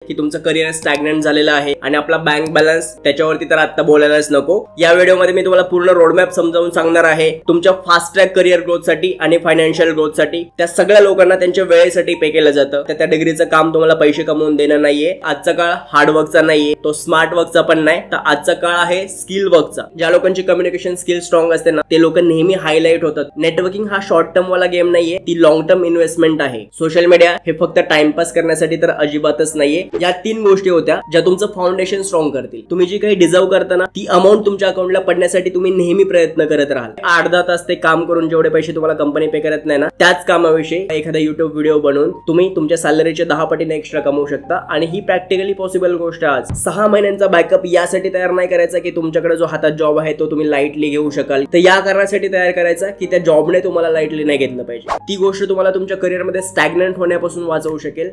की तुमचं career stagnant झालेलं आहे आणि आपला बँक बॅलन्स त्याच्यावरती तर आता बोलायलाच नको। या व्हिडिओमध्ये मी तुम्हाला पूर्ण रोडमॅप समजावून सांगणार आहे तुमच्या फास्ट ट्रॅक करिअर ग्रोथसाठी आणि फायनान्शियल ग्रोथसाठी। त्या सगळ्या लोकांना त्यांच्या वेळेसाठी पे केलं जातं। त्या डिग्रीचं काम तुम्हाला पैसे कमवून देणं नाहीये। आजचा काळ हार्ड वर्कचा नाहीये, तो स्मार्ट वर्कचा पण नाही, तर आजचा काळ आहे स्किल वर्कचा। ज्या लोकांची कम्युनिकेशन स्किल स्ट्रॉंग असते ना, ते लोक नेहमी हायलाइट होतात। नेटवर्किंग हा शॉर्ट टर्म वाला गेम नाहीये, ती लॉंग टर्म इन्व्हेस्टमेंट आहे। सोशल मीडिया हे फक्त टाइमपास करण्यासाठी तर अजिबातच नाहीये। या 3 गोष्टी होत्या ज्या तुमचं फाउंडेशन स्ट्रॉंग करतील। तुम्ही जी काही डिझर्व करता ना, ती अमाउंट तुमच्या अकाउंटला पडण्यासाठी तुम्ही नेहमी प्रयत्न करत राहाल। 8-10 तास ते काम करून जेवढे पैसे तुम्हाला कंपनी पे करत नाही ना, त्याच कामाविषयी एखादा युट्यूब व्हिडिओ बनवून तुम्ही तुमच्या सॅलरीचे 10 पटीने एक्स्ट्रा कमवू शकता। आणि ही प्रॅक्टिकली पॉसिबल गोष्ट आहे। आज 6 महिन्यांचा बॅकअप यासाठी तयार नाही करायचा की तुमच्याकडे जो हातात जॉब आहे तो तुम्ही लाईटली घेऊ शकाल, तर या कारणासाठी तयार करायचा की त्या जॉबने तुम्हाला लाईटली नाही घेतलं पाहिजे। ती गोष्ट तुम्हाला तुमच्या करिअरमध्ये स्टॅग्नंट होण्यापासून वाचवू शकेल।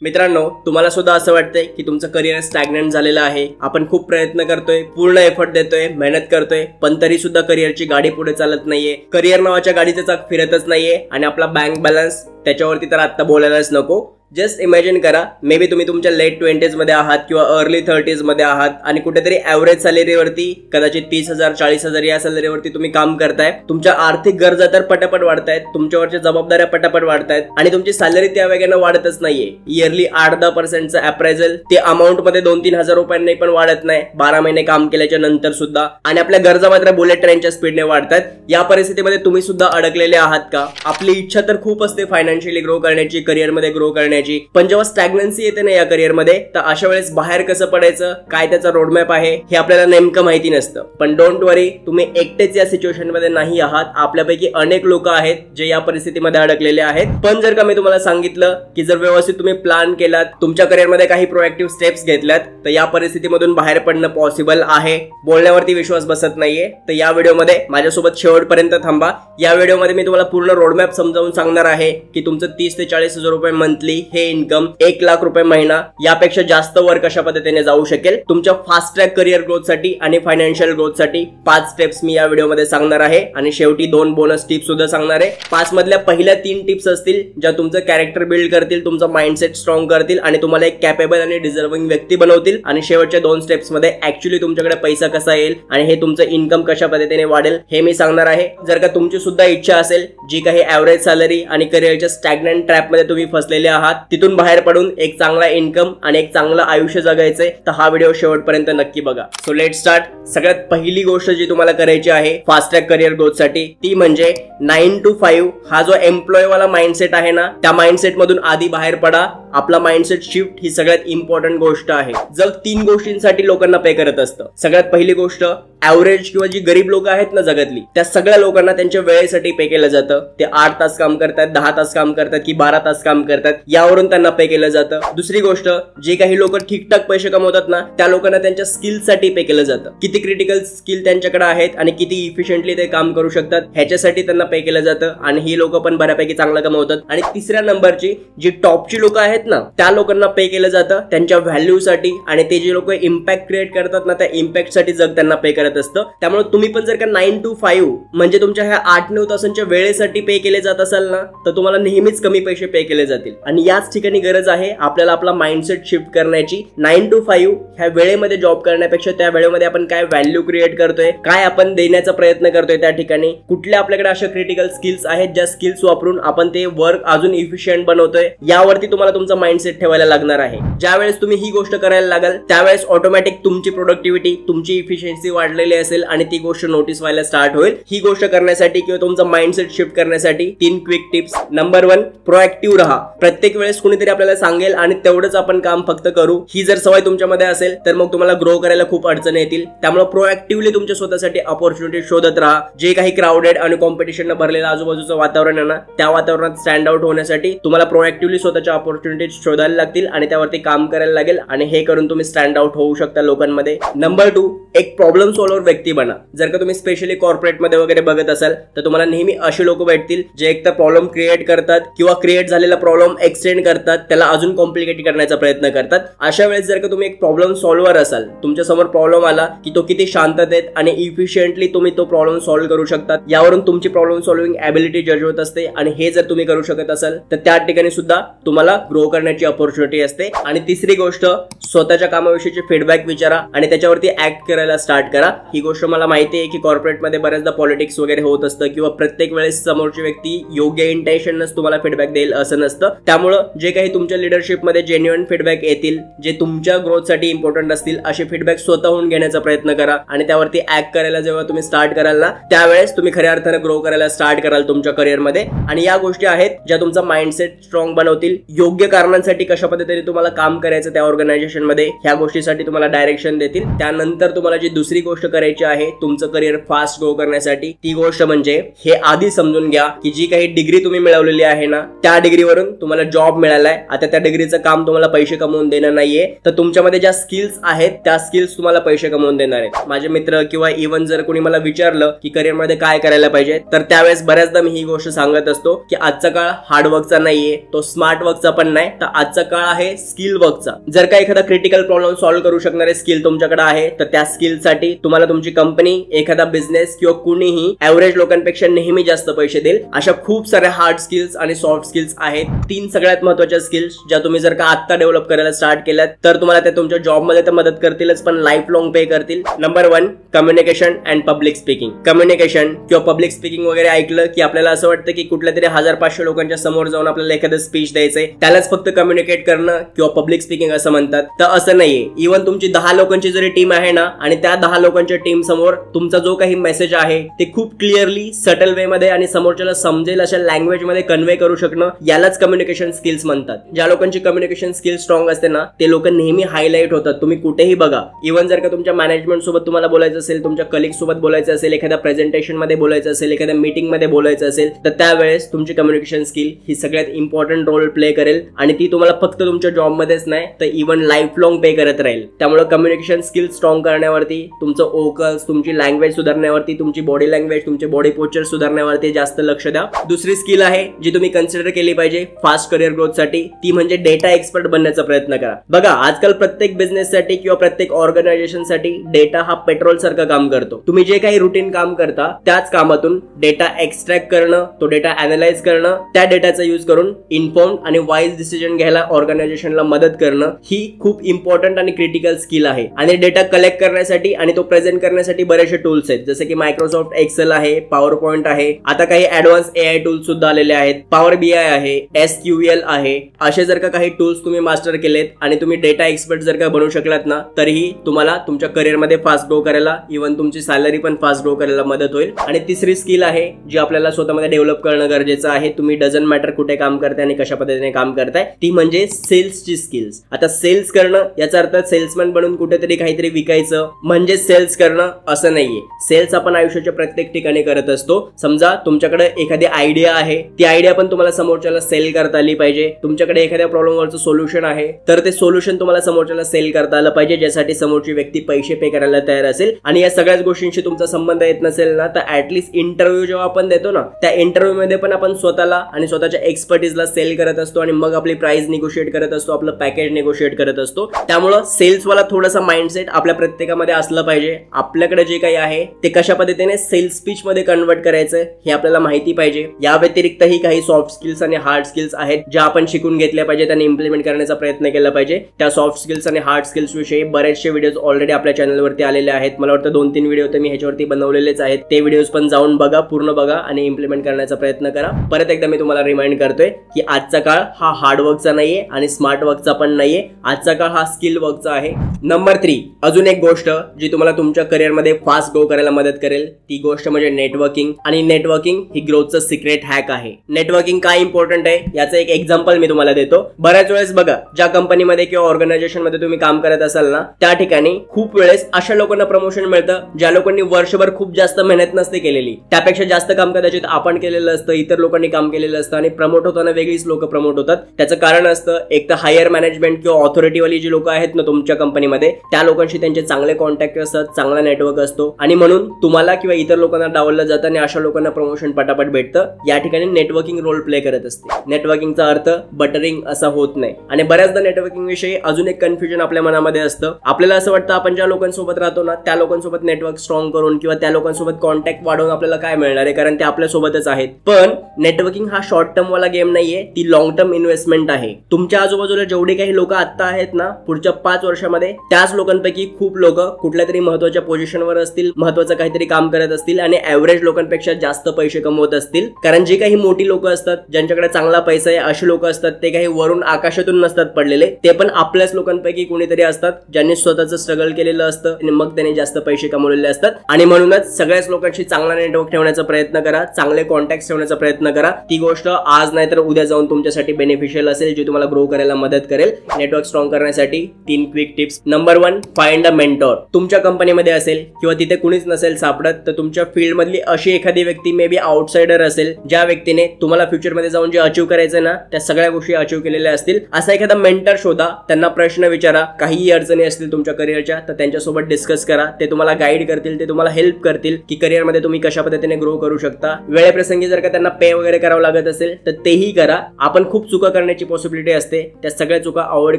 मित्रांनो, तुम्हाला सुद्धा असं वाटतंय की तुमचं करिअर स्टॅग्नंट झालेलं आहे, आपण खूप प्रयत्न करतोय, पूर्ण एफर्ट देतोय, मेहनत करतोय, पण तरी सुद्धा करिअरची गाडी पुढे चालत नाहीये, करिअर नावाच्या गाडीचं चाक फिरतच नाहीये आणि आपला बँक बॅलन्स त्याच्यावरती तर आता बोलायलाच नको। जस्ट इमॅजिन करा, मे बी तुम्ही तुमच्या लेट 20s मध्ये आहात किंवा अर्ली 30s मध्ये आहात आणि कुठेतरी ऍव्हरेज सॅलरीवरती कदाचित 30,000 40,000 या सॅलरीवरती तुम्ही काम करताय। तुमच्या आर्थिक गरजा तर पटापट वाढतायत, तुमच्यावरच्या जबाबदाऱ्या पटापट वाढतायत आणि तुमची सॅलरी त्या वेगाने वाढतच नाहीये। इयरली 8-10% अप्रायझल ते अमाऊंट मध्ये 2-3 हजार रुपयांनी पण वाढत नाही 12 महिने काम केल्याच्या नंतर सुद्धा, आणि आपल्या गरजा मात्र बुलेट ट्रेनच्या स्पीडने वाढतात। या परिस्थितीमध्ये तुम्ही सुद्धा अडकलेले आहात का? आपली इच्छा तर खूप असते फायनान्शियली ग्रो करण्याची, करिअरमध्ये ग्रो करण्याची, पण जेव्हा स्टॅग्नन्सी येते ना या करिअरमध्ये, तर अशा वेळेस बाहेर कसं पडायचं, काय त्याचा रोडमॅप आहे हे आपल्याला नेमकं माहिती नसतं। पण डोंट वरी, तुम्ही एकटेच या सिच्युएशन मध्ये नाही आहात। आपल्यापैकी अनेक लोक आहेत जे या परिस्थितीमध्ये अडकलेले आहेत। पण जर का मी तुम्हाला सांगितलं की जर व्यवस्थित तुम्ही प्लॅन केलात, तुमच्या करिअरमध्ये काही प्रोएक्टिव्ह स्टेप्स घेतल्यात, तर या परिस्थितीमधून बाहेर पडणं पॉसिबल आहे। बोलण्यावरती विश्वास बसत नाहीये, तर या व्हिडिओमध्ये माझ्यासोबत शेवटपर्यंत थांबा। या व्हिडिओमध्ये मी तुम्हाला पूर्ण रोडमॅप समजावून सांगणार आहे की तुमचं 30 ते 40 हजार रुपये मंथली हे इन्कम 1 लाख रुपये महिना यापेक्षा जास्त वर कशा पद्धतीने जाऊ शकेल तुमच्या फास्ट ट्रॅक करिअर ग्रोथसाठी आणि फायनान्शियल ग्रोथसाठी। 5 स्टेप्स मी या व्हिडिओमध्ये सांगणार आहे आणि शेवटी 2 बोनस टिप्स सुद्धा सांगणार आहे। 5 मधल्या पहिल्या 3 टिप्स असतील ज्या तुमचं कॅरेक्टर बिल्ड करतील, तुमचा माइंडसेट स्ट्रॉंग करतील आणि तुम्हाला एक कॅपेबल आणि डिझर्विंग व्यक्ती बनवतील। आणि शेवटच्या 2 स्टेप्स मध्ये ऍक्च्युअली तुमच्याकडे पैसा कसा येईल आणि हे तुमचं इन्कम कशा पद्धतीने वाढेल हे मी सांगणार आहे। जर का तुमची सुद्धा इच्छा असेल, जी काही ऍव्हरेज सॅलरी आणि करिअरच्या स्टॅग्नंट ट्रॅप मध्ये तुम्ही फसलेले आहात, तिथून बाहेर पडून एक चांगला इन्कम आणि एक चांगलं आयुष्य जगायचंय, तर हा व्हिडिओ शेवटपर्यंत नक्की बघा। So let start. सगळ्यात पहिली गोष्ट जी तुम्हाला करायची आहे फास्ट ट्रॅक करिअर ग्रोथसाठी, ती म्हणजे 9 to 5 हा जो एम्प्लॉय वाला माइंडसेट आहे ना, त्या माइंडसेट मधून आधी बाहेर पडा। आपला माइंडसेट शिफ्ट ही सगळ्यात इम्पॉर्टंट गोष्ट आहे। जग 3 गोष्टींसाठी लोकांना पे करत असतं। सगळ्यात पहिली गोष्ट, ऍव्हरेज किंवा जी गरीब लोक आहेत ना जगातली, त्या सगळ्या लोकांना त्यांच्या वेळेसाठी पे केलं जातं। ते 8 तास काम करतात, 10 तास काम करतात की 12 तास काम करतात, यावरून त्यांना पे केलं जातं। दुसरी गोष्ट, जे काही लोक ठीकठाक पैसे कमवतात ना, त्या लोकांना त्यांच्या स्किलसाठी पे केलं जातं। किती क्रिटिकल स्किल त्यांच्याकडे आहेत आणि किती इफिशियंटली ते काम करू शकतात ह्याच्यासाठी त्यांना पे केलं जातं, आणि ही लोक पण बऱ्यापैकी चांगलं कमवतात। आणि तिसऱ्या नंबरची जी टॉपची लोक आहेत ना, त्या लोकांना पे केलं जातं त्यांच्या व्हॅल्यूसाठी, आणि ते जे लोक इम्पॅक्ट क्रिएट करतात ना, त्या इम्पॅक्टसाठी जग त्यांना पे करत असतं। त्यामुळे तुम्ही पण जर का 9 to 5 म्हणजे तुमच्या ह्या 8-9 तासांच्या वेळेसाठी पे केले जात असाल ना, तर तुम्हाला नेहमीच कमी पैसे पे केले जातील। आणि याच ठिकाणी गरज आहे आपल्याला आपला माइंडसेट शिफ्ट करण्याची। 9 to 5 ह्या वेळेमध्ये जॉब करण्यापेक्षा त्या वेळेमध्ये आपण काय व्हॅल्यू क्रिएट करतोय, काय आपण देण्याचा प्रयत्न करतोय, त्या ठिकाणी कुठल्या आपल्याकडे अशा क्रिटिकल स्किल्स आहेत ज्या स्किल्स वापरून आपण ते वर्क अजून इफिशियंट बनवतोय, यावरती तुम्हाला तुमचा माइंडसेट ठेवायला लागणार आहे। ज्यावेळेस तुम्ही ही गोष्ट करायला लागाल, त्यावेळेस ऑटोमॅटिक तुमची प्रोडक्टिव्हिटी, तुमची इफिशियन्सी वाढलेली असेल आणि ती गोष्ट नोटीस व्हायला स्टार्ट होईल। ही गोष्ट करण्यासाठी किंवा तुमचा माइंडसेट शिफ्ट करण्यासाठी 3 क्विक टिप्स। नंबर 1, प्रोएक्टिव्ह राहा। प्रत्येक वेळेस कुणीतरी आपल्याला सांगेल आणि तेवढंच आपण काम फक्त करू, ही जर सवय तुमच्यामध्ये असेल तर मग तुम्हाला ग्रो करायला खूप अडचणी येतील। त्यामुळे प्रोएक्टिव्हली तुमच्या स्वतःसाठी अपॉर्च्युनिटी शोधत राहा। जे काही क्राउडेड आणि कॉम्पिटिशन भरलेलं आजूबाजूचं वातावरण आहे ना, त्या वातावरणात स्टँड आउट होण्यासाठी तुम्हाला प्रोएक्टिव्हली स्वतःच्या अपॉर्च्युनिटी शोधायला लागतील आणि त्यावरती काम करायला लागेल, आणि हे करून तुम्ही स्टँड आउट होऊ शकता लोकांमध्ये। नंबर 2, एक प्रॉब्लेम सॉल्व्हर व्यक्ती बना. जर का तुम्ही स्पेशली कॉर्पोरेटमध्ये वगैरे बघत असाल तर तुम्हाला नेहमी असे लोक भेटतील जे एक तर प्रॉब्लेम क्रिएट करतात किंवा क्रिएट झालेला प्रॉब्लेम एक्सटेंड करतात, त्याला अजून कॉम्प्लिकेट करण्याचा प्रयत्न करतात. अशा वेळेस जर का तुम्ही एक प्रॉब्लेम सॉल्व्हर असाल, तुमच्या समोर प्रॉब्लेम आला की तो किती शांततेत आणि इफिशियंटली तुम्ही तो प्रॉब्लेम सॉल्व्ह करू शकतात, यावरून तुमची प्रॉब्लेम सॉल्व्हिंग ॲबिलिटी जज होत असते. आणि हे जर तुम्ही करू शकत असाल तर त्या ठिकाणी सुद्धा तुम्हाला ग्रो करण्याची अपॉर्च्युनिटी असते. आणि तिसरी गोष्ट, स्वतःच्या कामाविषयीचे फीडबॅक विचारा आणि त्याच्यावरती ऍक्ट करायला स्टार्ट करा. ही गोष्ट मला माहिती आहे की कॉर्पोरेटमध्ये बऱ्याचदा पॉलिटिक्स वगैरे होत असतं किंवा प्रत्येक वेळेस समोरची व्यक्ती योग्य इंटेन्शनच तुम्हाला फीडबॅक देईल असं नसतं. त्यामुळं जे काही तुमच्या लिडरशिपमध्ये जेन्युइन फीडबॅक येतील, जे तुमच्या ग्रोथसाठी इम्पॉर्टंट असतील, असे फीडबॅक स्वतःहून घेण्याचा प्रयत्न करा. आणि त्यावरती ऍक्ट करायला जेव्हा तुम्ही स्टार्ट कराल ना, त्यावेळेस तुम्ही खऱ्या अर्थाने ग्रो करायला स्टार्ट कराल तुमच्या करिअरमध्ये. आणि या गोष्टी आहेत ज्या तुमचा माइंडसेट स्ट्रॉंग बनवतील. योग्य कारणांसाठी कशा पद्धतीने तुम्हाला काम करायचं त्या ऑर्गनायझेशनमध्ये, ह्या गोष्टीसाठी तुम्हाला डायरेक्शन देतील. त्यानंतर तुम्हाला जी दुसरी गोष्ट करायची आहे तुमचं करिअर फास्ट ग्रो करण्यासाठी, ती गोष्ट म्हणजे हे आधी समजून घ्या की जी काही डिग्री तुम्ही मिळवलेली आहे ना, त्या डिग्रीवरून तुम्हाला जॉब मिळालाय. आता त्या डिग्रीचं काम तुम्हाला पैसे कमवून देणं नाहीये, तर तुमच्यामध्ये ज्या स्किल्स आहेत त्या स्किल्स तुम्हाला पैसे कमवून देणार आहेत. माझे मित्र किंवा इव्हन जर कोणी मला विचारलं की करिअरमध्ये काय करायला पाहिजे, तर त्यावेळेस बऱ्याचदा मी ही गोष्ट सांगत असतो की आजचा काळ हार्डवर्कचा नाहीये, तो स्मार्ट वर्कचा पण नाही, तर आजचा काळ आहे स्किल वर्कचा. जर का एखादा क्रिटिकल प्रॉब्लेम सॉल्व्ह करू शकणारे स्किल तुमच्याकडे आहे, तर त्या स्किलसाठी तुम्हाला तुमची कंपनी, एखादा बिझनेस किंवा कुणीही ऍव्हरेज लोकांपेक्षा नेहमी जास्त पैसे देईल. अशा खूप साऱ्या हार्ड स्किल्स आणि सॉफ्ट स्किल्स आहेत. 3 सगळ्यात महत्त्वाच्या स्किल्स ज्या तुम्ही जर का आता डेव्हलप करायला स्टार्ट केल्यात तर तुम्हाला त्या तुमच्या जॉबमध्ये तर मदत करतीलच, पण लाईफ लॉंग पे करतील. Number 1, communication and public speaking. Communication किंवा पब्लिक स्पीकिंग वगैरे ऐकलं की आपल्याला असं वाटतं की कुठल्या तरी 1000-500 लोकांच्या समोर जाऊन आपल्याला एखादं स्पीच द्यायचंय, त्यालाच फक्त कम्युनिकेट करणं किंवा पब्लिक स्पीकिंग असं म्हणतात. तर असं नाहीये. इव्हन तुमची 10 लोकांची जरी टीम आहे ना, आणि त्या 10 लोकांच्या टीम समोर तुमचा जो काही मेसेज आहे ते खूप क्लिअरली, सटल वे मध्ये आणि समोरच्याला समजेल अशा लँग्वेज मध्ये कन्व्हे करू शकणं, यालाच कम्युनिकेशन स्किल्स म्हणतात. ज्या लोकांची कम्युनिकेशन स्किल स्ट्रॉंग असते ना, ते लोक नेहमी हायलाइट होतात. तुम्ही कुठेही बघा, इव्हन जर का तुमच्या मॅनेजमेंट सोबत तुम्हाला बोलायचं असेल, तुमच्या कलिग सोबत बोलायचं असेल, एखाद्या प्रेझेंटेशन मध्ये बोलायचं असेल, एखाद्या मीटिंग मध्ये बोलायचं असेल, तर त्यावेळेस तुमची कम्युनिकेशन स्किल ही सगळ्यात इम्पॉर्टंट रोल प्ले करेल. आणि ती तुम्हाला फक्त तुमच्या जॉबमध्येच नाही तर इव्हन लाईफ लॉंग पे करत राहील. त्यामुळे कम्युनिकेशन स्किल स्ट्रॉंग करण्यावरती, तुमचं ओकल्स, तुमची लँग्वेज सुधारण्यावरती, तुमची बॉडी लँग्वेज, तुमचे बॉडी पोस्चर सुधारण्यावरती जास्त लक्ष द्या. दुसरी स्किल आहे जी तुम्ही कन्सिडर केली पाहिजे फास्ट करिअर ग्रोथसाठी, ती म्हणजे डेटा एक्सपर्ट बनण्याचा प्रयत्न करा. बघा, आजकाल प्रत्येक बिझनेससाठी किंवा प्रत्येक ऑर्गनायझेशनसाठी डेटा हा पेट्रोल सारखं काम करतो. तुम्ही जे काही रुटीन काम करता त्याच कामातून डेटा एक्स्ट्रॅक्ट करणं, तो डेटा अनालाइज करणं, त्या डेटाचा यूज करून इन्फॉर्म आणि वाईज डिसिजन घ्यायला ऑर्गनायझेशनला मदत करणं, ही खूप इम्पॉर्टंट आणि क्रिटिकल स्किल आहे. आणि डेटा कलेक्ट करण्यासाठी आणि तो प्रेझेंट करण्यासाठी बरेचसे टूल्स आहेत, जसे की मायक्रोसॉफ्ट एक्सेल आहे, पॉवर पॉइंट आहे, आता काही ऍडव्हान्स AI टूल्स सुद्धा आलेले आहेत, पॉवर BI आहे, SQL आहे. असे जर का काही टूल्स तुम्ही मास्टर केलेत आणि तुम्ही डेटा एक्सपर्ट जर का बनू शकलात ना, तरीही तुम्हाला तुमच्या करिअरमध्ये फास्ट ग्रो करायला, इव्हन तुमची सॅलरी पण फास्ट ग्रो करायला मदत होईल. आणि तिसरी स्किल आहे जी आपल्याला स्वतःमध्ये डेव्हलप करणं गरजेचं आहे. तुम्ही डझंट मॅटर कुठे काम करताय आणि कशा पद्धतीने काम करताय, ती म्हणजे सेल्सची स्किल्स. आता सेल्स करणं याचा अर्थ सेल्समॅन बनून कुठेतरी काहीतरी विकायचं म्हणजे सेल्स करणं असं नाहीये. सेल्स आपण आयुष्याच्या प्रत्येक ठिकाणी करत असतो. समजा तुमच्याकडे एखादी आयडिया आहे, ती आयडिया पण तुम्हाला समोरच्याला सेल करता आली पाहिजे. तुमच्याकडे एखाद्या प्रॉब्लेमवरचं सोल्युशन आहे, तर ते सोल्युशन तुम्हाला समोरच्याला सेल करता आलं पाहिजे, ज्यासाठी समोरची व्यक्ती पैसे पे करायला तयार असेल. आणि या सगळ्याच गोष्टींशी तुमचा संबंध येत नसेल ना, तर ऍटलीस्ट इंटरव्ह्यू जेव्हा आपण देतो ना, त्या इंटरव्ह्यू मध्ये पण आपण स्वतःला आणि स्वतःच्या एक्सपर्टीजला सेल करत असतो आणि मग आपली प्राइस निगोशिएट करत असतो, आपलं पॅकेज निगोशिएट करत असतो. त्यामुळे सेल्सवाला थोडासा माइंडसेट आपल्या प्रत्येकामध्ये असलं पाहिजे. आपल्याकडे जे काही आहे ते कशा पद्धतीने सेल्स स्पीच मध्ये कन्वर्ट करायचं हे आपल्याला माहिती पाहिजे. या व्यतिरिक्तही काही सॉफ्ट स्किल्स आणि हार्ड स्किल्स आहेत ज्या आपण शिकून घेतल्या पाहिजेत आणि इम्प्लिमेंट करण्याचा प्रयत्न केला पाहिजे. त्या सॉफ्ट स्किल्स आणि हार्ड स्किल्स विषयी बरेचसे व्हिडिओज ऑलरेडी आपल्या चॅनलवरती आलेले आहेत. मला वाटतं 2-3 व्हिडिओ तर मी ह्याच्यावरती बनवलेलेच आहेत. ते व्हिडिओज पण जाऊन बघा, पूर्ण बघा आणि इम्प्लिमेंट करण्याचा प्रयत्न करा. परत एकदा मी तुम्हाला रिमाइंड करतोय की आजचा काळ हा हार्ड वर्कचा नाहीये आणि स्मार्ट वर्कचा पण नाहीये. आजचा काळ हा स्किल वर्कचा आहे. नंबर 3, अजून एक गोष्ट जी तुम्हाला तुमच्या करिअरमध्ये फास्ट ग्रो करायला मदत करेल, ती गोष्ट म्हणजे नेटवर्किंग. आणि नेटवर्किंग ही ग्रोथचं सिक्रेट हॅक आहे. नेटवर्किंग काय इम्पॉर्टंट आहे याचं एक एक्झाम्पल मी तुम्हाला देतो. बऱ्याच वेळेस बघा, ज्या कंपनीमध्ये किंवा ऑर्गनायझेशन मध्ये तुम्ही काम करत असाल ना, त्या ठिकाणी खूप वेळेस अशा लोकांना प्रमोशन मिळतं ज्या लोकांनी वर्षभर खूप जास्त मेहनत नसते केलेली. त्यापेक्षा जास्त काम कदाचित आपण केलेलं असतं, इतर लोकांनी काम केलेलं असतं आणि प्रमोट होताना वेगळीच लोक प्रमोट होतात. त्याचं कारण असतं एक तर हायर मॅनेजमेंट किंवा ऑथॉरिटीवाली जी लोक आहेत ना तुमच्या कंपनीमध्ये, त्या लोकांशी त्यांचे चांगले कॉन्टॅक्ट असतात, चांगला नेटवर्क असतो आणि म्हणून तुम्हाला किंवा इतर लोकांना डावललं जातं आणि अशा लोकांना प्रमोशन पटापट भेटतं. या ठिकाणी नेटवर्किंग रोल प्ले करत असते. नेटवर्किंगचा अर्थ बटरिंग असा होत नाही. आणि बऱ्याचदा नेटवर्किंग विषयी अजून एक कन्फ्युजन आपल्या मनामध्ये असतं. आपल्याला असं वाटतं आपण ज्या लोकांसोबत राहतो ना त्या लोकांसोबत नेटवर्क स्ट्रॉंग करून किंवा त्या लोकांसोबत कॉन्टॅक्ट वाढवून आपल्याला काय मिळणार आहे, कारण ते आपल्या सोबतच आहेत. पण नेटवर्किंग हा शॉर्ट टर्म वाला गेम नाहीये, ती लॉंग टर्म इन्व्हेस्टमेंट आहे. तुमच्या आजूबाजूला जेवढे काही लोक आता आहेत ना पुढच्या 5 वर्षामध्ये त्याच लोकांपैकी खूप लोक कुठल्या तरी महत्वाच्या पोझिशनवर असतील, महत्वाचं काहीतरी काम करत असतील आणि ऍव्हरेज लोकांपेक्षा जास्त पैसे कमवत असतील. कारण जी काही मोठी लोक असतात ज्यांच्याकडे चांगला पैसा आहे अशी लोक असतात ते काही वरून आकाशातून नसतात पडलेले, ते पण आपल्याच लोकांपैकी कोणीतरी असतात ज्यांनी स्वतःचं स्ट्रगल केलेलं असतं आणि मग त्यांनी जास्त पैसे कमवलेले असतात. आणि म्हणूनच सगळ्याच लोकांशी चांगला नेटवर्क ठेवण्याचा प्रयत्न करा, चांगले कॉन्टॅक्ट ठेवण्याचा प्रयत्न करा. ती गोष्ट आज नाही तर उद्या जाऊन तुमच्यासाठी बेनिफिशियल असेल, जी तुम्हाला ग्रो करायला मदत करेल. नेटवर्क स्ट्रॉंग करण्यासाठी 3 quick tips. Number 1, find a mentor. तुमच्या कंपनीमध्ये असेल किंवा तिथे कुणीच नसेल सापडत तर तुमच्या फील्ड मधली अशी एखादी व्यक्ती, मे बी आउटसाइडर असेल, ज्या व्यक्तीने तुम्हाला फ्युचरमध्ये जाऊन जे अचीव्ह करायचं ना त्या सगळ्या गोष्टी अचीव्ह केलेल्या असतील, असा एखादा मेंटर शोधा. त्यांना प्रश्न विचारा, काहीही अडचणी असतील तुमच्या करिअरच्या तर त्यांच्यासोबत डिस्कस करा. ते तुम्हाला गाईड करतील, ते तुम्हाला हेल्प करतील की करिअरमध्ये तुम्ही कशा पद्धतीने ग्रो करू शकता. वेळेप्रसंगी जर का त्यांना पे वगैरे करावं लागत असेल तर तेही करा. आपण खूप चुका करण्याची पॉसिबिलिटी असते, त्या सगळ्या चुका अवॉइड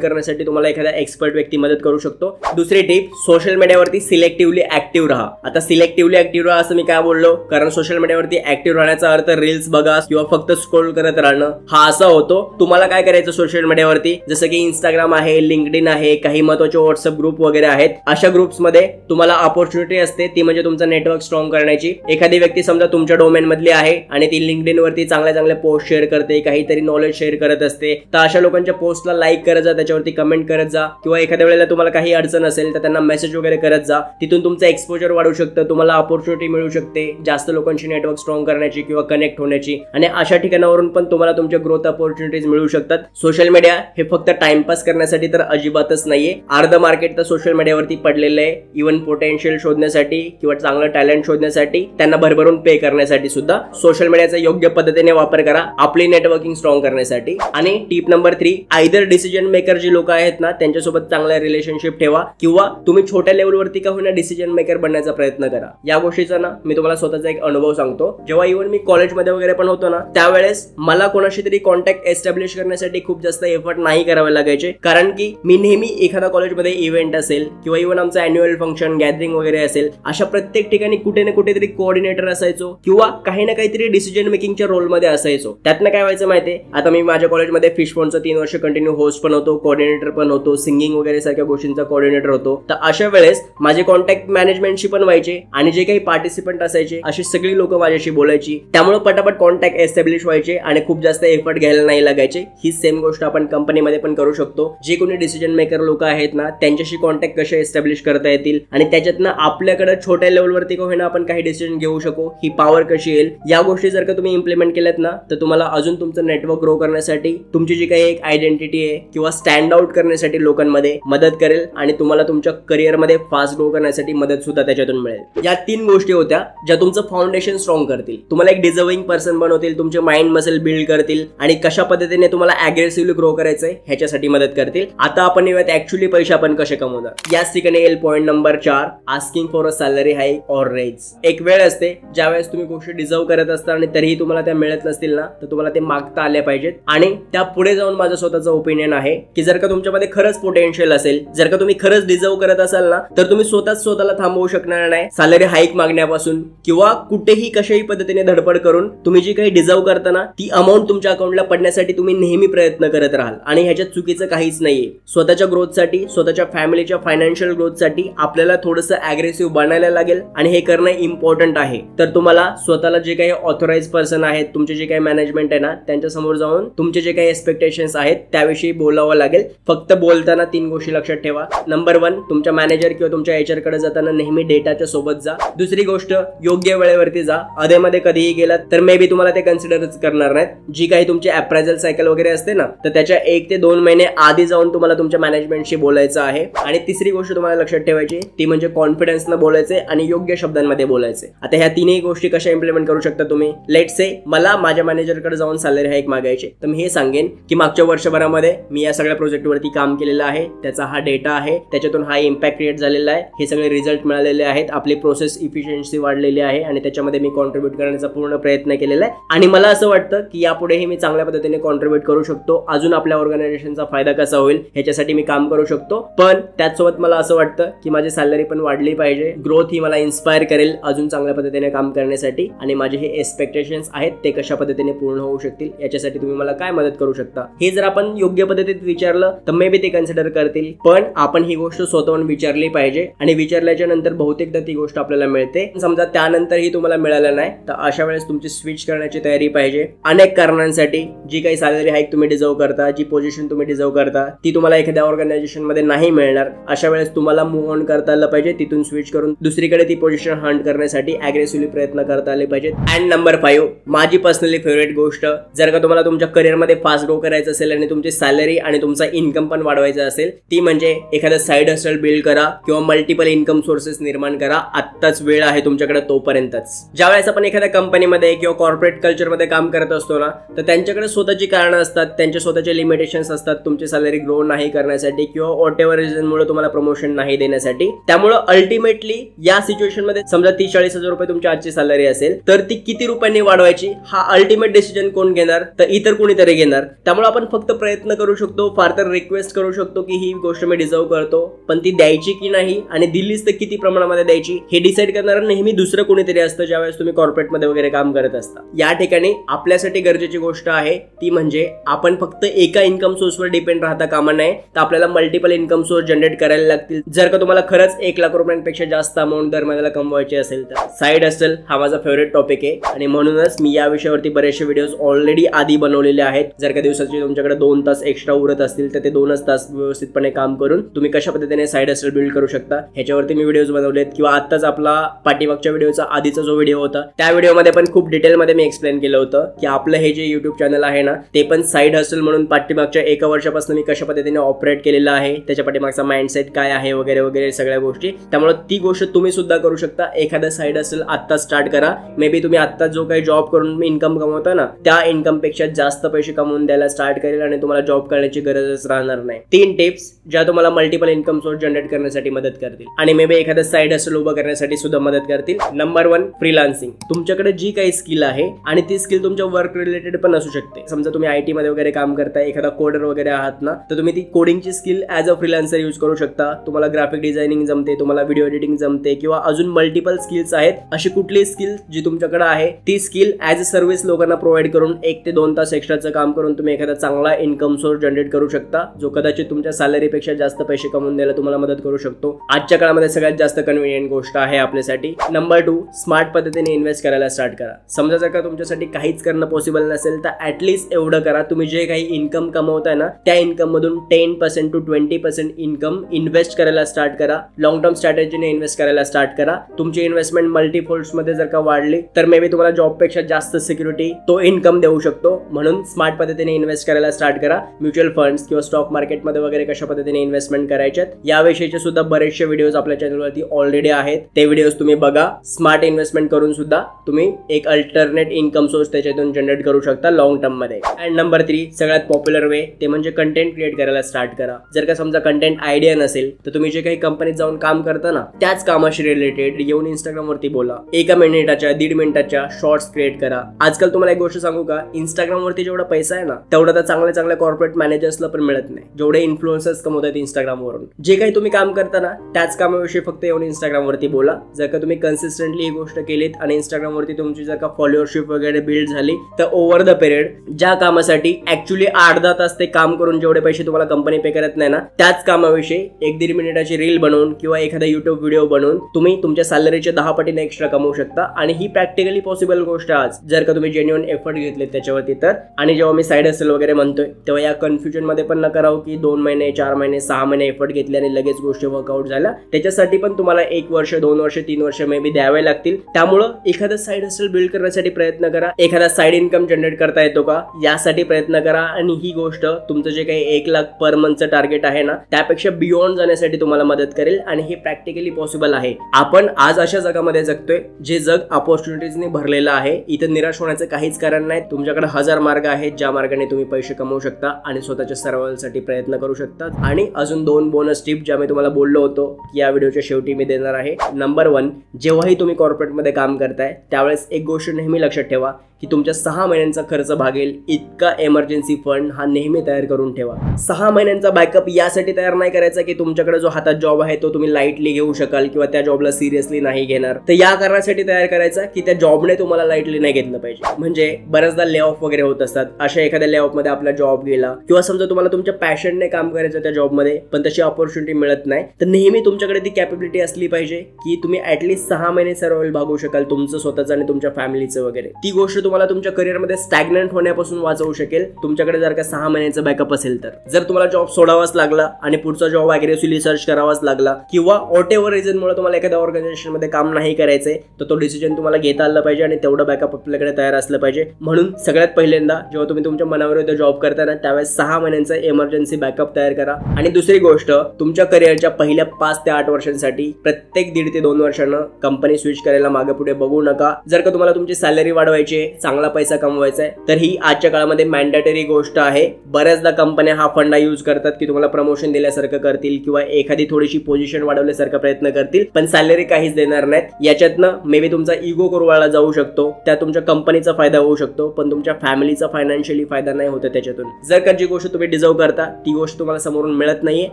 करण्यासाठी तुम्हाला एखादा एक्सपर्ट व्यक्ती मदत करू शकतो. दुसरी टिप, सोशल मीडियावरती सिलेक्टिव्हली ऍक्टिव्ह राहा. आता सिलेक्टिव्हली ऍक्टिव्ह राहा असं मी काय बोललो, कारण सोशल मीडियावरती ऍक्टिव्ह राहण्याचा अर्थ रील्स बघा किंवा फक्त स्क्रोल करत राहणं हा असा होतो. तुम्हाला काय करायचं सोशल मीडियावरती, जसं की इंस्टाग्राम आहे, लिंक्डइन आहे, काही महत्त्वाचे व्हॉट्सअप ग्रुप वगैरे आहेत, अशा ग्रुप्समध्ये तुम्हाला अपॉर्च्युनिटी असते, ती म्हणजे तुमचं नेटवर्क स्ट्रॉंग करण्याची. एखादी व्यक्ती समजा तुमच्या डोमेन मधली आहे आणि ती लिंक्डइन वरती चांगल्या पोस्ट शेअर करते, काहीतरी नॉलेज शेअर करत असते, तर अशा लोकांच्या पोस्टला लाईक करत जा, त्याच्यावरती कमेंट करत जा किंवा एखाद्या वेळेला तुम्हाला काही अडचण असेल तर त्यांना मेसेज वगैरे करत जा. तिथून तुमचं एक्सपोजर वाढू शकतं, तुम्हाला अपॉर्च्युनिटी मिळू शकते जास्त लोकांशी नेटवर्क स्ट्रॉंग करण्याची किंवा कनेक्ट होण्याची. आणि अशा ठिकाणावरून पण तुम्हाला तुमच्या ग्रोथ अपॉर्च्युनिटीज मिळू शकतात. सोशल मीडिया हे फक्त टाइमपास करण्यासाठी तर अजिबातच नाहीये. अर्ध मार्केट तर सोशल मीडियावरती पडलेलं आहे. इव्हन पोटेन्शियल शोधण्यासाठी किंवा चांगलं टॅलेंट शोधण्यासाठी, त्यांना भरभरून पे करण्यासाठी सुद्धा सोशल मीडियाचा योग्य पद्धतीने वापर करा आपली नेटवर्किंग स्ट्रॉंग करण्यासाठी. आणि tip number 3, either decision maker जी लोक आहेत ना त्यांच्यासोबत चांगला रिलेशनशिप ठेवा किंवा तुम्ही छोट्या लेवलवरती का होईना डिसिजन मेकर बनण्याचा प्रयत्न करा. या गोष्टीचा ना मी तुम्हाला स्वतःचा एक अनुभव सांगतो. जेव्हा इव्हन मी कॉलेजमध्ये वगैरे पण होतो ना त्यावेळेस मला कोणाशी तरी कॉन्टॅक्ट एस्टॅब्लिश करण्यासाठी खूप जास्त एफर्ट नाही करावे लागायचे, कारण की मी नेहमी एखादा कॉलेजमध्ये इव्हेंट असेल किंवा इव्हन आमचं अॅन्युअल फंक्शन गॅदरिंग वगैरे असेल, अशा प्रत्येक ठिकाणी कुठे ना कुठेतरी कोऑर्डिनेटर असायचो किंवा काही ना काहीतरी डिसिजन मेकिंगच्या रोलमध्ये असायचो. त्यातनं काय व्हायचं माहितीये, आता मी माझ्या कॉलेजमध्ये फिश पॉन्डचं 3 वर्ष कंटिन्यू होस्ट पण होतो, कोऑर्डिनेटर पण होतो, सिंगिंग वगैरे सारख्या गोष्टींचा कोऑर्डिनेटर होतो. तर अशा वेळेस माझे कॉन्टॅक्ट मॅनेजमेंटशी पण व्हायचे आणि जे काही पार्टिसिपंट असायचे अशी सगळी लोक माझ्याशी बोलायची, त्यामुळे पटापट कॉन्टॅक्ट एस्टॅब्लिश व्हायचे आणि खूप जास्त एफर्ट घ्यायला नाही लागायचे. ही सेम गोष्ट आपण कंपनीमध्ये पण करू शकतो. जे कोणी डिसिजन मेकर लोक आहेत ना त्यांच्याशी कॉन्टॅक्ट कसे एस्टॅब्लिश करता येतील आणि त्याच्यातनं आपल्याकडे छोट्या लेवलवरती का होईना आपण काही डिसिजन घेऊ शकू, ही पॉवर कशी येईल, या गोष्टी जर का तुम्ही इम्प्लिमेंट केल्यात ना तर तुम्हाला अजून तुमचं नेटवर्क ग्रो करण्यासाठी, तुमची जी काही एक आयडेंटिटी आहे किंवा स्टँड आउट करण्यासाठी लोकांमध्ये मदत करेल आणि तुम्हाला तुमच्या करिअरमध्ये फास्ट ग्रो करण्यासाठी मदत सुद्धा त्याच्यातून मिळेल. या 3 गोष्टी होत्या ज्या तुमचं फाउंडेशन स्ट्रॉंग करतील, तुम्हाला एक डिझर्विंग पर्सन बनवतील, तुमचे माइंड मसल बिल्ड करतील आणि कशा पद्धतीने तुम्हाला अग्रेसिव्हली ग्रो करायचंय ह्याच्यासाठी मदत करतील. आता आपण येऊयात ऍक्च्युअली पैसे आपण कसे कमवणार. याच ठिकाणी येईल point number 4, asking for a salary hike or raise. एक वेळ असते ज्यावेळेस तुम्ही गोष्टी डिझर्व करत असता आणि तरीही तुम्हाला त्या मिळत नसतील ना तर तुम्हाला ते मागता आल्या पाहिजेत. आणि त्या पुढे जाऊन माझं स्वतःचं ओपिनियन आहे की जर का तुमच्यामध्ये खरंच पोटेन्शियल असेल, जर का तुम्ही खरंच डिझर्व करत असाल ना तर तुम्ही स्वतःला थांबवू शकणार नाही सॅलरी हाईक मागण्यापासून किंवा कुठेही कशाही पद्धतीने धडपड करून तुम्ही जी काही डिझर्व करताना ती अमाऊंट तुमच्या अकाउंटला पडण्यासाठी तुम्ही नेहमी प्रयत्न करत राहाल. आणि ह्याच्यात चुकीचं काहीच नाहीये. स्वतःच्या ग्रोथसाठी, स्वतःच्या फॅमिलीच्या फायनान्शियल ग्रोथसाठी आपल्याला थोडंसं अग्रेसिव्ह बनायला लागेल आणि हे करणं इम्पॉर्टंट आहे. तर तुम्हाला स्वतःला जे काही ऑथोराइज पर्सन आहेत, तुमचे जे काही मॅनेजमेंट आहे ना त्यांच्या समोर जाऊन तुमचे जे काही एक्सपेक्टेशन्स आहेत त्याविषयी बोलावं लागेल. फक्त बोलताना 3 गोष्टी लक्षात ठेवा. नंबर 1, तुमच्या मॅनेजर किंवा तुमच्या एचआर कडे जाताना नेहमी डेटाच्या सोबत जा. दुसरी गोष्ट, योग्य वेळेवरती जा. अधेमध्ये कधीही गेलात तर मे बी तुम्हाला ते कन्सिडरच करणार नाहीत. जी काही तुमची अप्रायझल सायकल वगैरे असते ना तर त्याच्या 1 ते 2 महिने आधी जाऊन तुम्हाला तुमच्या मॅनेजमेंटशी बोलायचं आहे. आणि तिसरी गोष्ट तुम्हाला लक्षात ठेवायची ती म्हणजे कॉन्फिडन्सनं बोलायचे आणि योग्य शब्दांमध्ये बोलायचे. आता ह्या 3ही गोष्टी कशा इम्प्लिमेंट करू शकता तुम्ही. लेट्स से मला माझ्या मॅनेजरकडे जाऊन सॅलरी हाईक मागायचे, तर मी हे सांगेन की मागच्या वर्षभरामध्ये मी या सगळ्या प्रोजेक्टवरती काम केलेलं आहे, त्याचा हा डेटा आहे, त्याच्यातून हा इम्पॅक्ट क्रिएट झालेला आहे, हे सगळे रिझल्ट मिळालेले आहेत, आपली प्रोसेस इफिशियन्सी वाढलेली आहे आणि त्याच्यामध्ये मी कॉन्ट्रीब्यूट करण्याचा पूर्ण प्रयत्न केलेला आहे आणि मला असं वाटतं की यापुढेही मी चांगल्या पद्धतीने कॉन्ट्रीब्यूट करू शकतो. अजून आपल्या ऑर्गनायझेशनचा फायदा कसा होईल ह्याच्यासाठी मी काम करू शकतो. पण त्याचसोबत मला असं वाटतं की माझी सॅलरी पण वाढली पाहिजे. ग्रोथ ही मला इन्स्पायर करेल अजून चांगल्या पद्धतीने काम करण्यासाठी आणि माझे हे एक्सपेक्टेशन्स आहेत ते कशा पद्धतीने पूर्ण होऊ शकतील याच्यासाठी तुम्ही मला काय मदत करू शकता. हे जर आपण योग्य पद्धतीत विचारलं तर मे बी ते कन्सिडर करतील. पण आपण ही गोष्ट स्वतःहून विचारली पाहिजे आणि विचारल्याच्या नंतर बहुतेकदा ती गोष्ट आपल्याला मिळते. समजा त्यानंतरही तुम्हाला मिळालं नाही तर अशा वेळेस तुमची स्विच करण्याची तयारी पाहिजे. अनेक कारणांसाठी जी काही सॅलरी हाईक तुम्ही डिझर्व करता, जी पोझिशन तुम्ही डिझर्व करता ती तुम्हाला एखाद्या ऑर्गनायझेशन मध्ये नाही मिळणार. अशा वेळेस तुम्हाला मूव्ह ऑन करता आलं पाहिजे, तिथून स्विच करून दुसरीकडे ती पोझिशन हंट करण्यासाठी अग्रेसिव्हली प्रयत्न करता आले पाहिजेत. अँड नंबर 5 माझी पर्सनली फेवरेट गोष्ट, जर का तुम्हाला तुमच्या करिअरमध्ये फास्ट ग्रो करायचं असेल आणि तुमची सॅलरी आणि तुमचा इन्कम पण वाढवायचा असेल, ती म्हणजे एखादा साइड हसल बिल्ड करा किंवा मल्टिपल इन्कम सोर्सेस निर्माण करा. आत्ताच वेळ आहे तुमच्याकडे तोपर्यंतच. ज्यावेळेस आपण एखाद्या कंपनीमध्ये किंवा कॉर्पोरेट कल्चरमध्ये काम करत असतो ना तर त्यांच्याकडे स्वतःची कारणं असतात, त्यांचे स्वतःचे लिमिटेशन्स असतात तुमची सॅलरी ग्रो नाही करण्यासाठी किंवा वॉट एव्हर रिझनमुळे तुम्हाला प्रमोशन नाही देण्यासाठी. त्यामुळे अल्टिमेटली या सिच्युएशन मध्ये समजा 30-40 हजार रुपये तुमची आजची सॅलरी असेल तर ती किती रुपयांनी वाढवायची हा अल्टिमेट डिसिजन कोण घेणार तर इतर कोणीतरी घेणार. त्यामुळे आपण फक्त प्रयत्न करू शकतो, फार तर रिक्वेस्ट करू शकतो की ही गोष्ट मी डिझर्व करतो, पण ती द्यायची की नाही आणि दिलीच तर किती प्रमाणामध्ये द्यायची हे डिसाईड करणार नेहमी दुसरं कोणीतरी असतं ज्यावेळेस तुम्ही कॉर्पोरेटमध्ये वगैरे काम करत असता. या ठिकाणी आपल्यासाठी गरजेची गोष्ट आहे ती म्हणजे आपण फक्त एका इन्कम सोर्सवर डिपेंड राहता कामा नये, तर आपल्याला मल्टिपल इन्कम सोर्स जनरेट करायला लागतील. जर का तुम्हाला खरंच 1 लाख रुपयांपेक्षा जास्त अमाऊंट दर महिन्याला कमवायची असेल तर. साइड हसल हा माझा फेवरेट टॉपिक आहे आणि म्हणूनच मी या विषयावरती बरेचसे व्हिडिओज ऑलरेडी आधी बनवलेले आहेत. जर का दिवसाचे तुमच्याकडे 2 तास एक्स्ट्रा उरत असतील तर ते 2च तास व्यवस्थितपणे काम करून तुम्ही कशा पद्धतीने साइड हसल बिल्ड करू शकता ह्याच्यावरती मी व्हिडिओज बनवलेत. किंवा आत्ताच आपला पाठीमागच्या व्हिडिओचा आधीचा जो व्हिडिओ होता त्या व्हिडिओमध्ये पण खूप डिटेलमध्ये मी एक्सप्लेन केलं होतं की आपलं हे जे युट्यूब चॅनल आहे ना ते पण साइड हसल म्हणून पाठीमागच्या 1 वर्षापासून मी कशा पद्धतीने ऑपरेट केलेलं आहे, त्याच्या पाठीमागचा माइंडसेट काय आहे वगैरे वगैरे सगळ्या गोष्टी. त्यामुळे ती गोष्ट तुम्ही सुद्धा करू शकता. एखादा साइड हसल आत्ता स्टार्ट करा. मे बी तुम्ही आत्ता जो काही जॉब करून इन्कम कमवता ना त्या इन्कम पेक्षा जास्त पैसे कमवून द्यायला स्टार्ट करेल आणि तुम्हाला जॉब करण्याची गरजच राहणार नाही. 3 टिप्स ज्या तुम्हाला मल्टिपल इन्कम सोर्स जनरेट करण्यासाठी मदत करतील आणि मे बी एखादा साइड हसल उभं करण्यासाठी सुद्धा मदत करतील. Number 1 freelancing. तुमच्याकडे जी काही स्किल आहे आणि ती स्किल तुमच्या वर्क रिलेटेड पण असू शकते. समजा तुम्ही IT मध्ये वगैरे काम करताय, एखादा कोडर वगैरे आहात ना तर तुम्ही ती कोडिंगची skill as a freelancer use करू शकता. तुम्हाला ग्राफिक डिझायनिंग जमते, तुम्हाला व्हिडिओ एडिटिंग जमते किंवा अजून मल्टिपल स्किल्स आहेत. अशी कुठली स्किल जी तुमच्याकडे आहे ती स्किल ॲज अ सर्व्हिस लोकांना प्रोव्हाइड करून 1 ते 2 तास एक्स्ट्राचं काम करून तुम्ही एखादा चांगला इन्कम सोर्स जनरेट करू शकता जो कदाचित तुमच्या सॅलरीपेक्षा जास्त पैसे कमवून द्यायला तुम्हाला मदत करू शकतो. आजच्या काळामध्ये सगळ्यात जास्त कन्व्हिनियंट गोष्ट आहे आपल्यासाठी. नंबर 2 स्मार्ट पद्धतीने इन्व्हेस्ट करायला स्टार्ट करा. समजा जर का तुमच्यासाठी काहीच करणं पॉसिबल नसेल तर ऍटलीस्ट एवढं करा, तुम्ही जे काही इन्कम कमवताय ना त्या इन्कम मधून 10% to 20% इन्कम इन्व्हेस्ट करायला स्टार्ट करा. लॉंग टर्म स्ट्रॅटेजीने इन्व्हेस्ट करायला स्टार्ट करा. तुमची इन्व्हेस्टमेंट मल्टीफोल्ड्स मध्ये जर का वाढली तर मे बी तुम्हाला जॉबपेक्षा जास्त सिक्युरिटी तो इन्कम देऊ शकतो. म्हणून स्मार्ट पद्धतीने इन्व्हेस्ट करायला स्टार्ट करा. म्युच्युअल फंड्स किंवा स्टॉक मार्केटमध्ये वगैरे कशा पद्धतीने इन्व्हेस्टमेंट करायच्यात याविषयीचे सुद्धा बरेचसे व्हिडिओज आपल्या चॅनलवरती ऑलरेडी आहेत. ते व्हिडिओज तुम्ही बघा. स्मार्ट इन्व्हेस्टमेंट करून सुद्धा तुम्ही एक अल्टरनेट इन्कम सोर्स त्याच्यातून जनरेट करू शकता लॉंग टर्म मध्ये. अँड नंबर 3 सगळ्यात पॉप्युलर वे ते म्हणजे कंटेंट क्रिएट करायला स्टार्ट करा. जर का समजा कंटेंट आयडिया नसेल तर तुम्ही जे काही कंपनीत जाऊन काम करता ना त्याच कामाशी रिलेटेड येऊन इंस्टाग्राम वरती बोला. 1 मिनिटाच्या 1.5 मिनिटाच्या शॉर्ट्स क्रिएट करा. आजकाल तुम्हाला एक गोष्ट सांगू का, इंस्टाग्राम वरती जेवढा पैसा आहे ना तेवढा तर चांगल्या चांगल्या कॉर्पोरेट मॅनेजर्सला पण मिळत नाही जेवढे इन्फ्लुएन्सर्स कमवतात इंस्टाग्राम वरून. जे काही तुम्ही काम करता ना त्याच कामाविषयी फक्त येऊन इंस्टाग्राम वरती बोला. जर का तुम्ही कन्सिस्टंटली ही गोष्ट केलीत आणि इंस्टाग्राम वरती तुमची जर का फॉलोअरशिप वगैरे बिल्ड झाली तर ओव्हर द पिरियड ज्या कामासाठी ऍक्च्युअली 8-10 तास ते काम करून जेवढे पैसे तुम्हाला कंपनी पे करत नाही ना त्याच कामाविषयी 1-1.5 मिनिटाची रील बनवून किंवा एखादा युट्यूब व्हिडिओ बनवून तुम्ही तुमच्या सॅलरीचे 10 पटीने एक्स्ट्रा कमवू शकता. आणि ही प्रॅक्टिकली पॉसिबल गोष्ट आज जर का तुम्ही जेन्युइन एफर्ट घेतले त्याच्यावरती तर. आणि जेव्हा मी साइड हसल वगैरे म्हणतोय तेव्हा या कन्फ्युजन मध्ये पण नका राहू की 2 महिने 4 महिने 6 महिने एफर्ट घेतले आणि लगेच गोष्टी वर्कआउट झाल्या. त्याच्यासाठी पण तुम्हाला 1 वर्ष 2 वर्ष 3 वर्ष मे बी द्यावे लागतील. त्यामुळं एखादा साइड हसल बिल्ड करण्यासाठी प्रयत्न करा. एखादा साइड इन्कम जनरेट करता येतो का यासाठी प्रयत्न करा. आणि ही गोष्ट तुमचं जे काही 1 लाख पर मंथचं टार्गेट आहे ना त्यापेक्षा बियॉन्ड जाण्यासाठी तुम्हाला मदत करेल. आणि हे प्रॅक्टिकली पॉसिबल आहे. आपण आज अशा जगामध्ये जगतोय जे जग अपॉर्च्युनिटीजने भरलेलं आहे. इथं निराश होण्याचं काहीच कारण नाही. तुमच्याकडे 1000 मार्ग आहेत ज्या मार्गाने तुम्ही पैसे कमवू शकता आणि स्वतःच्या सर्वांसाठी प्रयत्न करू शकता. आणि अजून 2 बोनस टिप ज्या मी तुम्हाला बोललो होतो या व्हिडिओच्या शेवटी मी देणार आहे. नंबर 1, जेव्हाही तुम्ही कॉर्पोरेटमध्ये काम करताय त्यावेळेस एक गोष्ट नेहमी लक्षात ठेवा की तुमच्या 6 महिन्यांचा खर्च भागेल इतका इमर्जन्सी फंड हा नेहमी तयार करून ठेवा. 6 महिन्यांचा बॅकअप यासाठी तयार नाही करायचा की तुमच्याकडे जो हातात जॉब आहे तो तुम्ही लाईटली घेऊ शकाल किंवा त्या जॉबला सिरियसली नाही घेणार. तर या कारणासाठी तयार करायचा की त्या जॉबने तुम्हाला लाईटली नाही घेतलं पाहिजे. म्हणजे बऱ्याचदा ले ऑफ वगैरे होत असतात. अशा एखाद्या ले ऑफ मध्ये आपला जॉब गेला किंवा समजा तुम्हाला तुमच्या पॅशनने काम करायचं त्या जॉबमध्ये पण तशी ऑपॉर्च्युनिटी मिळत नाही, तर नेहमी तुमच्याकडे ती कॅपेबिलिटी असली पाहिजे की तुम्ही ऍटलीस्ट 6 महिने सर्वाइव्ह भागू शकाल तुमचं स्वतःचं आणि तुमच्या फॅमिलीचं वगैरे. ती गोष्ट तुम्हाला तुमच्या करिअरमध्ये स्टॅग्नंट होण्यापासून वाचवू शकेल तुमच्याकडे जर का 6 महिन्याचा बॅकअप असेल तर. जर तुम्हाला जॉब सोडावाच लागला आणि पुढचा जॉब अग्रेसिव्हली सर्च करावाच लागला किंवा व्हॉटएव्हर रिझनमुळे तुम्हाला एखाद्या ऑर्गनायझेशन मध्ये काम नाही करायचंय तर तो डिसिजन तुम्हाला घेता आला पाहिजे आणि तेवढं बॅकअप आपल्याकडे तयार असलं पाहिजे. म्हणून सगळ्यात पहिल्यांदा जेव्हा तुम्ही तुमच्या मनाविरुद्ध जॉब करता ना त्यावेळेस 6 महिन्यांचा इमर्जन्सी बॅकअप तयार करा. आणि दुसरी गोष्ट, तुमच्या करिअरच्या पहिल्या 5 ते 8 वर्षांसाठी प्रत्येक 1.5 ते 2 वर्षांना कंपनी स्विच करायला मागे पुढे बघू नका. जर का तुम्हाला तुमची सॅलरी वाढवायची, चांगला पैसा कमवायचा आहे तर ही आजच्या काळामध्ये मॅन्डेटरी गोष्ट आहे. बऱ्याचदा कंपन्या हा फंडा यूज करतात की तुम्हाला प्रमोशन दिल्यासारखं करतील किंवा एखादी थोडीशी पोझिशन वाढवल्यासारखा प्रयत्न करतील पण सॅलरी काहीच देणार नाहीत. याच्यातनं मे बी तुमचा इगो कुरवाळला जाऊ शकतो, त्या तुमच्या कंपनीचा फायदा होऊ शकतो पण तुमच्या फॅमिलीचा फायनान्शियली फायदा नाही होत त्याच्यातून. जर का जी गोष्ट तुम्ही डिझर्व करता ती गोष्ट तुम्हाला समोरून मिळत नाहीये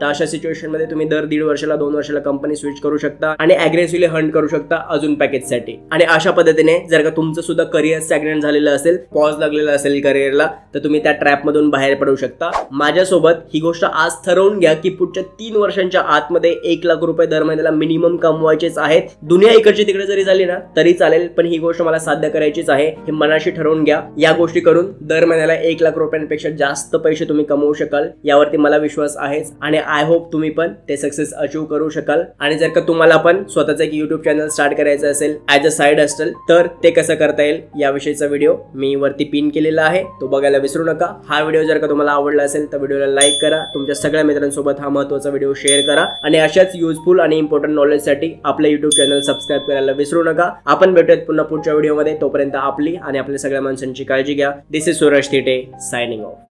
तर अशा सिच्युएशन मध्ये तुम्ही दर 1.5 वर्षाला 2 वर्षाला कंपनी स्विच करू शकता आणि अग्रेसिव्हली हंट करू शकता अजून पॅकेजसाठी. आणि अशा पद्धतीने जर का तुमचं सुद्धा करिअर स्टॅग्नंट झालेलं असेल, पॉज लागलेला असेल करिअरला, तर तुम्ही त्या ट्रॅप मधून बाहेर पडू शकता. माझ्यासोबत ही गोष्ट आज ठरवून घ्या की पुढच्या 3 वर्षांच्या आतमध्ये 1 लाख रुपये दर महिन्याला मिनिमम कमवायचेच आहेत. दुनिया इकडची तिकडे जरी झाली ना तरी चालेल पण ही गोष्ट मला साध्य करायचीच आहे हे मनाशी ठरवून घ्या. या गोष्टी करून दर महिन्याला 1 लाख रुपयांपेक्षा जास्त पैसे तुम्ही कमवू शकाल यावरती मला विश्वास आहेच आणि आय होप तुम्ही पण ते सक्सेस अचीव करू शकाल. आणि जर का तुम्हाला पण स्वतःचं एक युट्यूब चॅनल स्टार्ट करायचं असेल ऍज अ साइड हसल तर ते कसं करता येईल याविषयीचा व्हिडिओ मी वरती पिन केलेला आहे, तो बघायला विसरू नका. हा व्हिडिओ जर का तुम्हाला आवडला असेल तर व्हिडिओला लाईक करा, तुमच्या सगळ्या मित्रांसोबत हा महत्त्वाचा व्हिडिओ शेअर करा आणि अशाच युजफुल आणि इम्पॉर्टंट नॉलेजसाठी आपलं युट्यूब चॅनल सबस्क्राईब करायला विसरू नका. आपण भेटूयात पुन्हा पुढच्या व्हिडिओमध्ये. तोपर्यंत आपली आणि आपल्या सगळ्या माणसांची काळजी घ्या. This is Suraj Thite signing of.